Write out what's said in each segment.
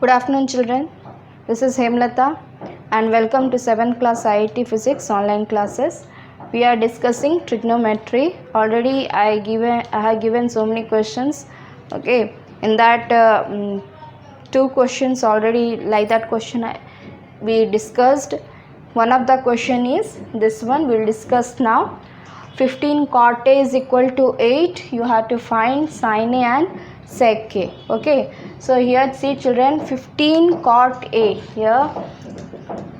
Good afternoon, children. This is Hemlata and welcome to 7th class IIT Physics online classes. We are discussing trigonometry. Already I have given so many questions. Okay, in that two questions already, like that question we discussed. One of the question is this one. We'll discuss now. 15 cot A is equal to 8. You have to find sin A and sec A. Okay, so here see children, 15 cot A. Here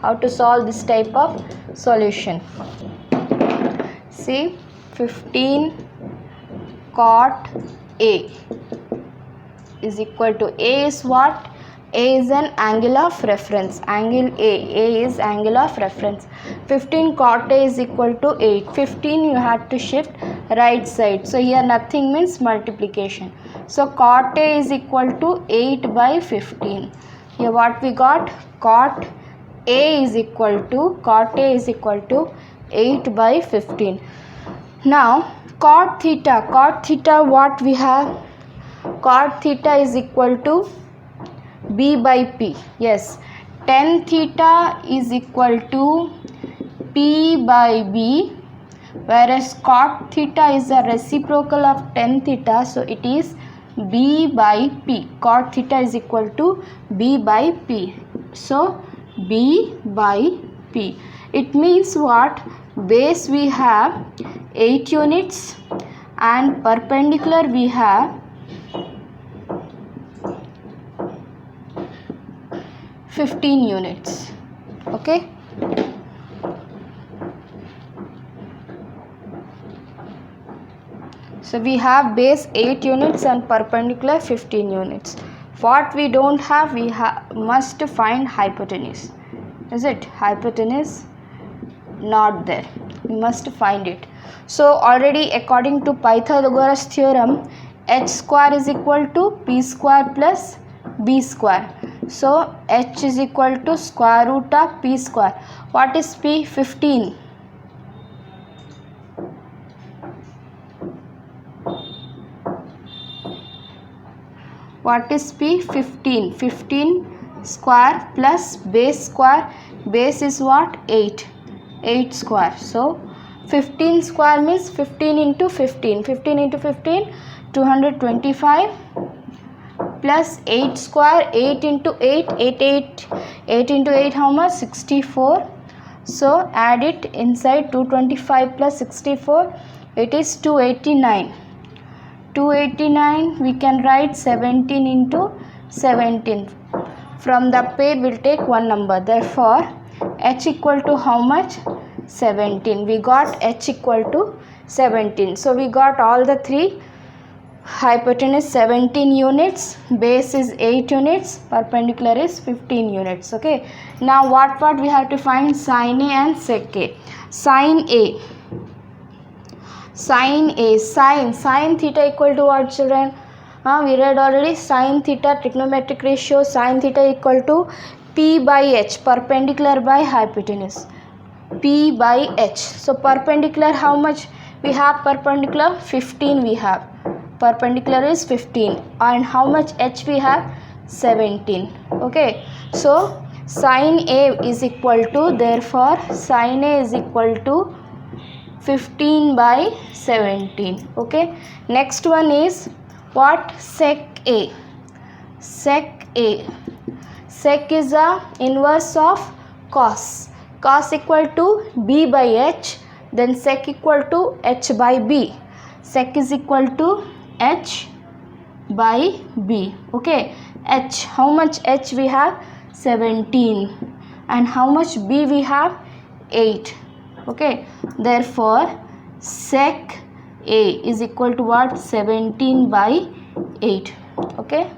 how to solve this type of solution. See, 15 cot A is equal to, A is what? A is an angle of reference. Angle A is angle of reference. 15 cot A is equal to 8. 15 you have to shift right side. So here nothing means multiplication. So cot A is equal to 8 by 15. Here what we got? Cot A is equal to 8 by 15. Now cot theta what we have? Cot theta is equal to B by P. Yes, tan theta is equal to P by B, whereas cot theta is a reciprocal of tan theta, so it is B by P. Cot theta is equal to B by P. So B by P. It means what? Base we have 8 units and perpendicular we have 15 units. Okay, so we have base 8 units and perpendicular 15 units. What we don't have, we must find hypotenuse. Is it? Hypotenuse not there, we must find it. So already according to Pythagoras theorem, h square is equal to p square plus b square. So h is equal to square root of p square. What is p? 15. What is p? 15. 15 square plus base square. Base is what? 8. 8 square. So 15 square means 15 into 15. 15 into 15, 225. Plus 8 square, 8 into 8, 8 into 8 how much? 64. So add it inside, 225 plus 64, it is 289. 289 we can write 17 into 17. From the pair we will take one number. Therefore h equal to how much? 17. We got h equal to 17. So we got all the three. Hypotenuse 17 units, base is 8 units, perpendicular is 15 units. Okay, now what we have to find? Sin A and sec A. Sin theta equal to what, children? We read already, sin theta trigonometric ratio, sin theta equal to P by H, perpendicular by hypotenuse, P by H. So perpendicular how much we have? Perpendicular 15 we have. Perpendicular is 15 and how much h we have? 17. Okay, so sin A is equal to, therefore sin A is equal to 15 by 17. Okay, next one is what? Sec A. Sec is a inverse of cos. Cos equal to B by H, then sec equal to H by B. Sec is equal to H by B. Okay, H, how much H we have? 17. And how much B we have? 8. Okay, therefore sec A is equal to what? 17 by 8. Okay,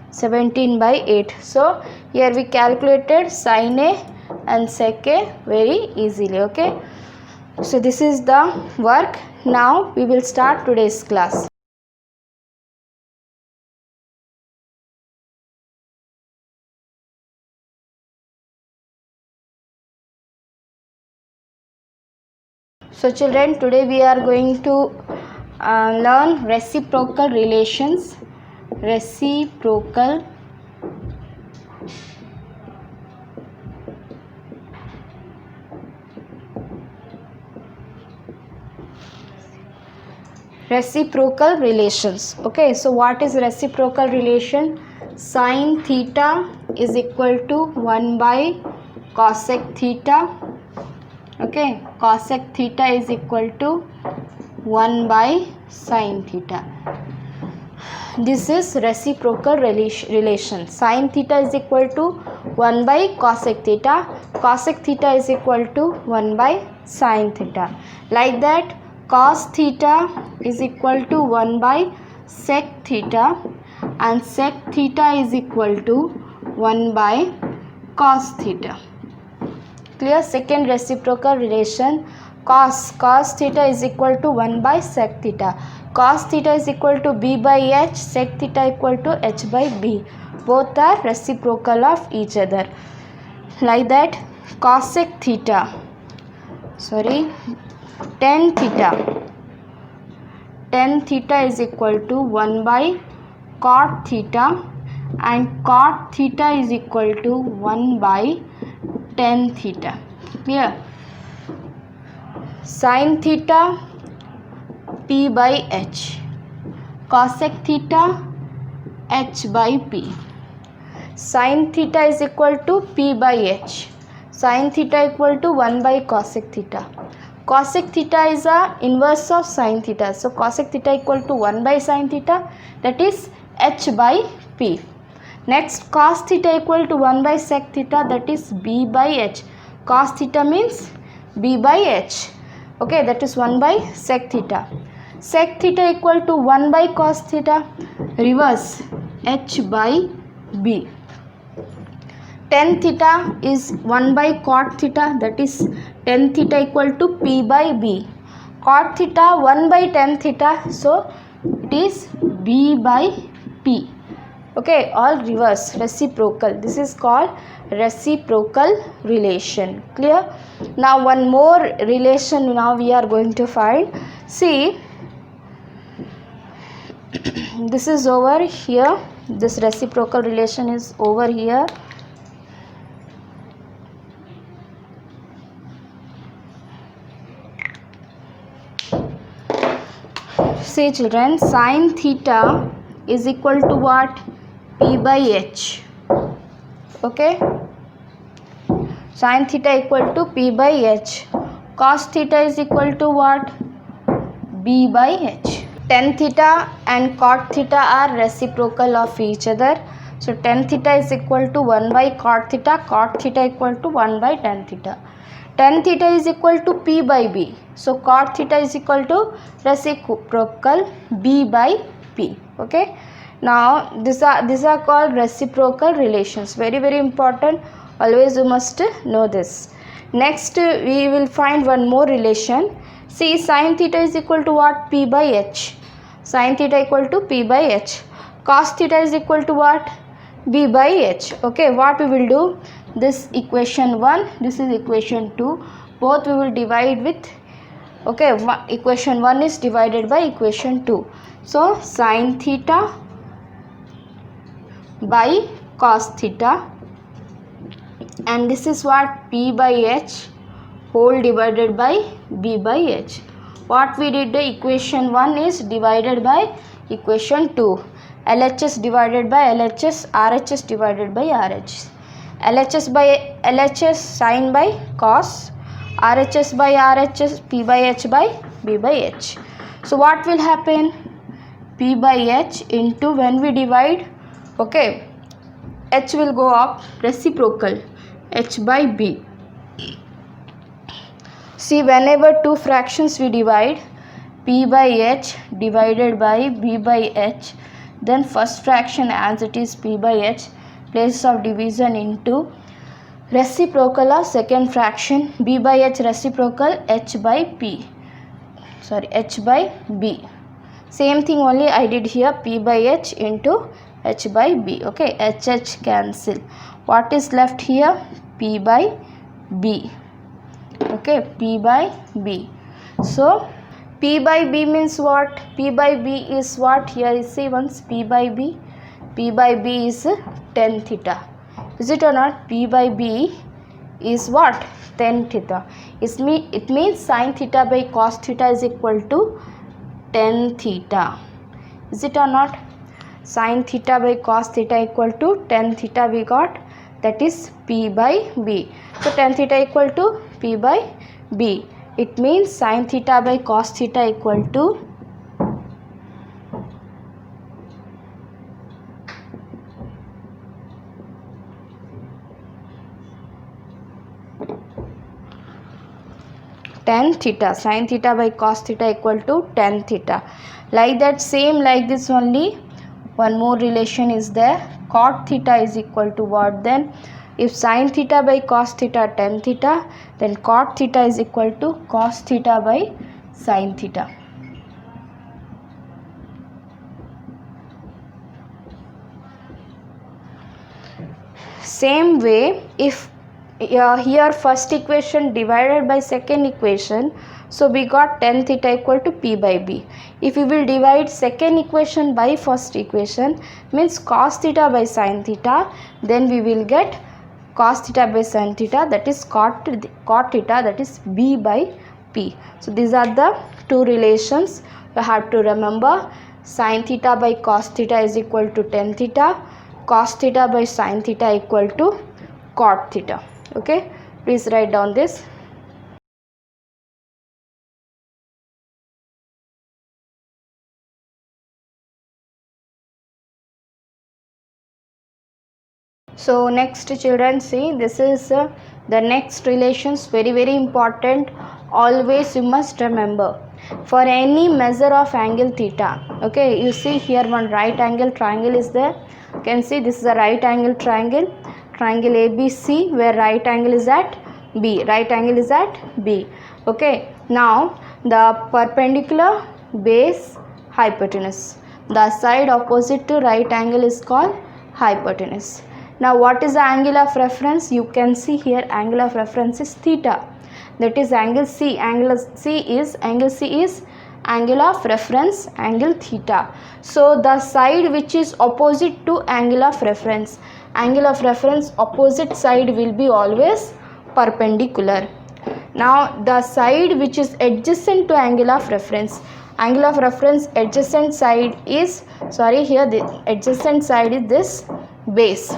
17 by 8. So here we calculated sin A and sec A very easily. Okay, so this is the work. Now we will start today's class. So children, today we are going to learn reciprocal relations. reciprocal relations. Okay, so what is reciprocal relation? Sin theta is equal to 1 by cosec theta. Okay, cosec theta is equal to 1 by sin theta. This is reciprocal relation. Sin theta is equal to 1 by cosec theta. Cosec theta is equal to 1 by sin theta. Like that, cos theta is equal to 1 by sec theta, and sec theta is equal to 1 by cos theta. Clear? Second reciprocal relation, cos theta is equal to 1 by sec theta. Cos theta is equal to b by h, sec theta equal to h by b. Both are reciprocal of each other. Like that, cosec theta, tan theta is equal to 1 by cot theta, and cot theta is equal to 1 by tan theta. Clear? Sin theta, p by h. Cosec theta, h by p. Sin theta is equal to p by h. Sin theta equal to 1 by cosec theta. Cosec theta is a inverse of sin theta. So cosec theta equal to 1 by sin theta, that is h by p. Next, cos theta equal to 1 by sec theta, that is b by h. Cos theta means b by h. Okay, that is 1 by sec theta. Sec theta equal to 1 by cos theta, reverse, h by b. Tan theta is 1 by cot theta, that is tan theta equal to p by b. Cot theta 1 by tan theta, so it is b by p. Okay, all reverse, reciprocal. This is called reciprocal relation. Clear? Now one more relation now we are going to find. See, this is over here. This reciprocal relation is over here. See children, sin theta is equal to what? P by h. Okay, sin theta equal to p by h. Cos theta is equal to what? B by h. Tan theta and cot theta are reciprocal of each other. So tan theta is equal to 1 by cot theta equal to 1 by tan theta. Tan theta is equal to p by b. So cot theta is equal to reciprocal b by p. Okay. Now these are called reciprocal relations. Very important. Always you must know this. Next we will find one more relation. See, sin theta is equal to what? P by h. Sin theta equal to p by h. Cos theta is equal to what? B by h. Okay, what we will do? This equation 1, this is equation 2. Both we will divide with, okay, equation 1 is divided by equation 2. So sin theta by cos theta, and this is what? P by h whole divided by b by h. What we did, the equation 1 is divided by equation 2. LHS divided by LHS, RHS divided by RHS. LHS by LHS, sin by cos, RHS by RHS, P by h by B by h. So what will happen? P by h into, when we divide, okay, h will go up, reciprocal, h by b. See, whenever two fractions we divide, p by h divided by b by h, then first fraction as it is p by h, place of division into reciprocal of second fraction, b by h reciprocal, h by b. Same thing only I did here, p by h into h by b. Okay, h cancel. What is left here? P by b. Okay, p by b. So p by b means what? P by b is what? Here you see once, p by b. P by B is tan theta. Is it or not? P by B is what? Tan theta. It means sin theta by cos theta is equal to tan theta. Is it or not? Sin theta by cos theta equal to tan theta we got, that is P by B. So tan theta equal to P by B. It means sin theta by cos theta equal to tan theta. Sin theta by cos theta equal to tan theta. Like that, same like this only. One more relation is there. Cot theta is equal to what then? If sin theta by cos theta tan theta, then cot theta is equal to cos theta by sin theta. Same way, if here first equation divided by second equation, so we got tan theta equal to P by B. If we will divide second equation by first equation, means cos theta by sin theta, then we will get cos theta by sin theta, that is cot theta, that is B by P. So these are the two relations you have to remember. Sin theta by cos theta is equal to tan theta, cos theta by sin theta equal to cot theta. Okay, please write down this. So next children, see, this is the next relations, very important. Always you must remember, for any measure of angle theta, okay, you see here one right angle triangle is there. You can see this is a right angle triangle, triangle ABC, where right angle is at B, right angle is at B. Okay, now the perpendicular base hypotenuse, the side opposite to right angle is called hypotenuse. Now what is the angle of reference? You can see here angle of reference is theta, that is angle C. Angle C is angle of reference, angle theta. So the side which is opposite to angle of reference opposite side will be always perpendicular. Now the side which is adjacent to angle of reference adjacent side is, here the adjacent side is this base.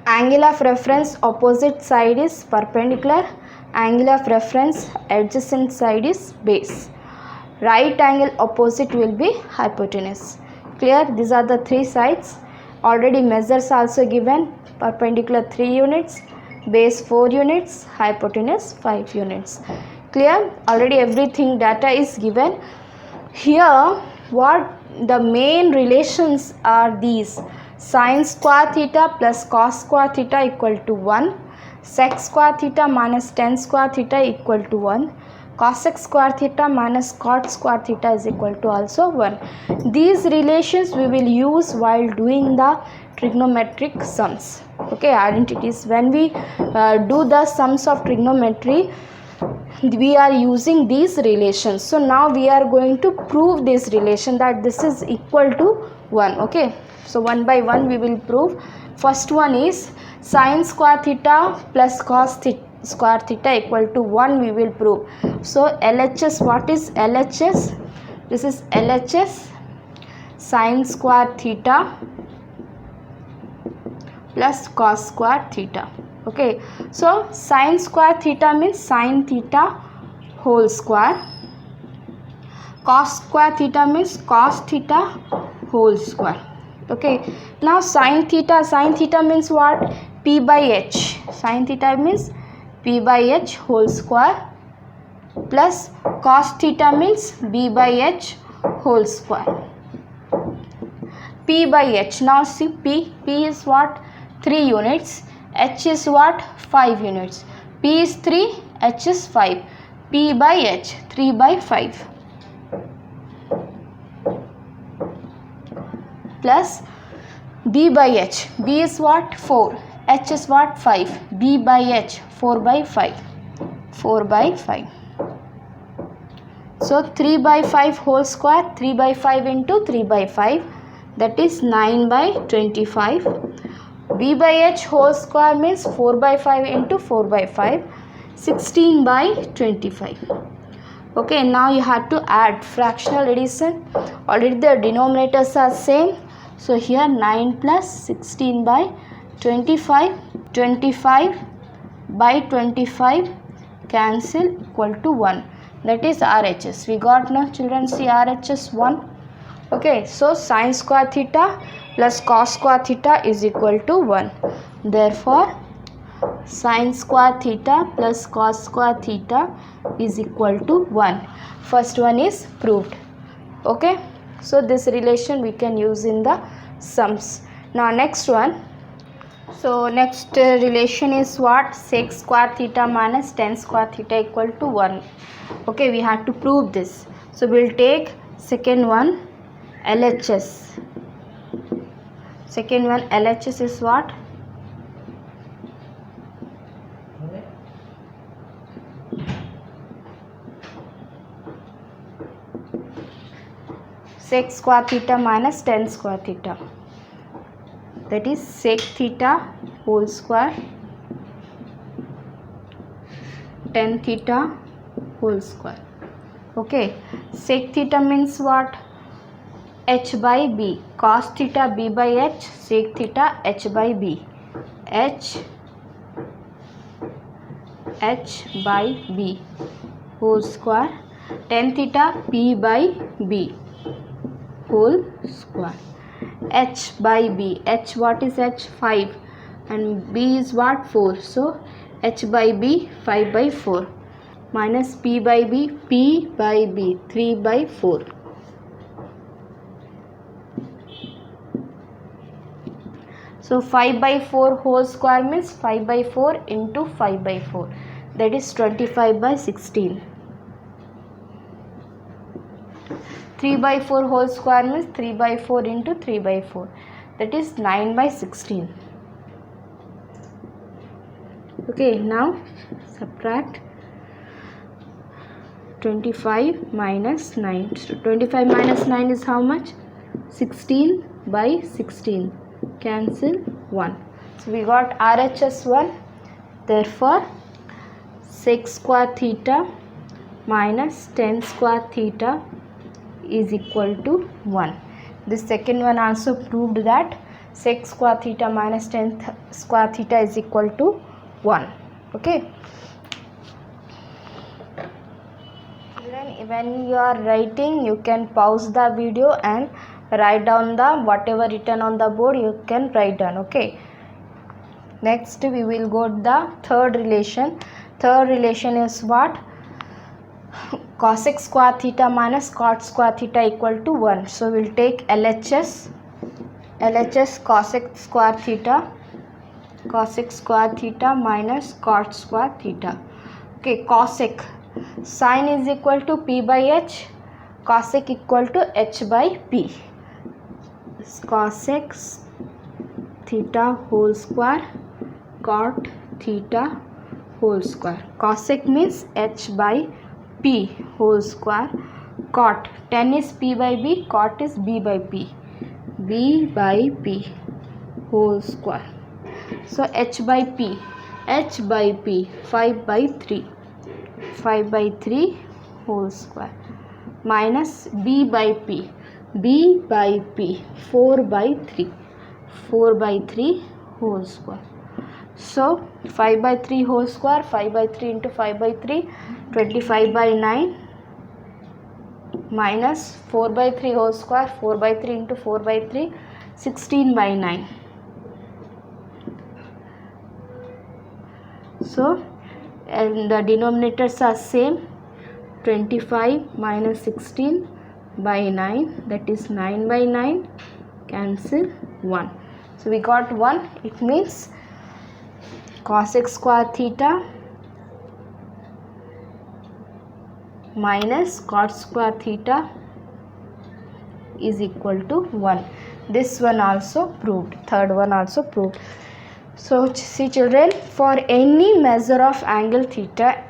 Angle of reference opposite side is perpendicular, angle of reference adjacent side is base. Right angle opposite will be hypotenuse. Clear? These are the three sides. Already measures also given. Perpendicular 3 units, base 4 units, hypotenuse 5 units. Clear? Already everything data is given. Here what the main relations are these: sin square theta plus cos square theta equal to 1, sec square theta minus tan square theta equal to 1, cosec square theta minus cot square theta is equal to also 1. These relations we will use while doing the trigonometric sums. Okay, identities. When we do the sums of trigonometry, we are using these relations. So now we are going to prove this relation, that this is equal to 1. Okay, so one by one we will prove. First one is sin square theta plus cos square theta equal to 1 we will prove. So LHS, what is LHS? This is LHS, sin square theta plus cos square theta. Okay, so sin square theta means sin theta whole square, cos square theta means cos theta whole square. Okay, now sin theta means what? P by h. Sin theta means P by h whole square plus cos theta means B by h whole square. P by h. Now see, P is what? 3 units. H is what? 5 units. P is 3, H is 5. P by H, 3 by 5. Plus B by H. B is what? 4. H is what? 5. B by H, 4 by 5. 4 by 5. So 3 by 5 whole square, 3 by 5 into 3 by 5. that is 9 by 25. b by h whole square means 4 by 5 into 4 by 5, 16 by 25. Okay, now you have to add fractional addition. Already the denominators are same, so here 9 plus 16 by 25, 25 by 25 cancel equal to 1, that is RHS. We got now children, see RHS 1. Okay, so sin square theta plus cos square theta is equal to 1. Therefore sin square theta plus cos square theta is equal to 1. First one is proved. Okay, so this relation we can use in the sums. Now next one. So next relation is what? Sec square theta minus tan square theta equal to 1. Okay, we have to prove this. So we will take second one, LHS. Second one LHS is what? Sec square theta minus tan square theta, that is sec theta whole square tan theta whole square. Okay, sec theta means what? H by b, cos theta b by h, sec theta h by b, h by b whole square, tan theta p by b whole square, h by b, h what is h? 5, and b is what? 4, so h by b 5 by 4 minus p by b, 3 by 4. So 5 by 4 whole square means 5 by 4 into 5 by 4, that is 25 by 16. 3 by 4 whole square means 3 by 4 into 3 by 4, that is 9 by 16. Okay, now subtract 25 minus 9. So 25 minus 9 is how much? 16 by 16. Cancel 1. So we got RHS 1. Therefore sec square theta minus tan square theta is equal to 1. This second one also proved that sec square theta minus tan square theta is equal to 1. Okay. When you are writing, you can pause the video and write down the whatever written on the board, you can write down. Okay. Next we will go to the third relation. Third relation is what? Cosec square theta minus cot square theta equal to 1. So we will take LHS cosec square theta minus cot square theta. Okay, cosec, sin is equal to p by h, cosec equal to h by p. Cosec theta whole square cot theta whole square. Cosec means h by p whole square, cot, tan is p by b, cot is b by p, whole square. So h by p 5 by 3 whole square minus b by p 4 by 3 whole square. So 5 by 3 whole square, 5 by 3 into 5 by 3, 25 by 9 minus 4 by 3 whole square, 4 by 3 into 4 by 3, 16 by 9. So and the denominators are same, 25 minus 16 by 9, that is 9 by 9, cancel 1. So we got 1. It means cosec square theta minus cot square theta is equal to 1. This one also proved. Third one also proved. So see children, for any measure of angle theta,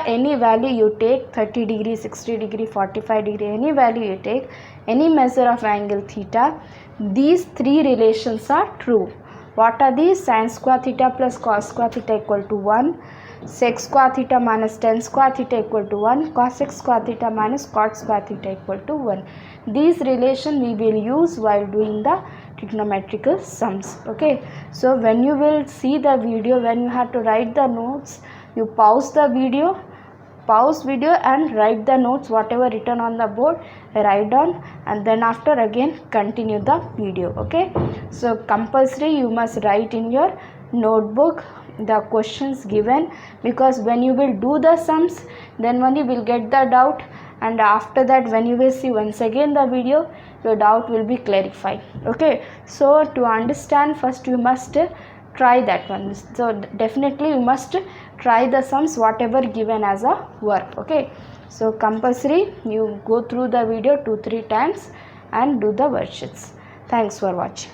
any value you take, 30 degree, 60 degree, 45 degree, any value you take, any measure of angle theta, these three relations are true. What are these? Sin square theta plus cos square theta equal to 1, sec square theta minus tan square theta equal to 1, cosec square theta minus cot square theta equal to 1. These relation we will use while doing the trigonometrical sums. Okay, so when you will see the video, when you have to write the notes, you pause video and write the notes, whatever written on the board, write down, and then after again continue the video. Okay, so compulsory you must write in your notebook the questions given, because when you will do the sums, then only will get the doubt, and after that when you will see once again the video, your doubt will be clarified. Okay, so to understand, first you must try that one. So definitely you must try the sums whatever given as a work. Okay, so compulsory you go through the video 2-3 times and do the worksheets. Thanks for watching.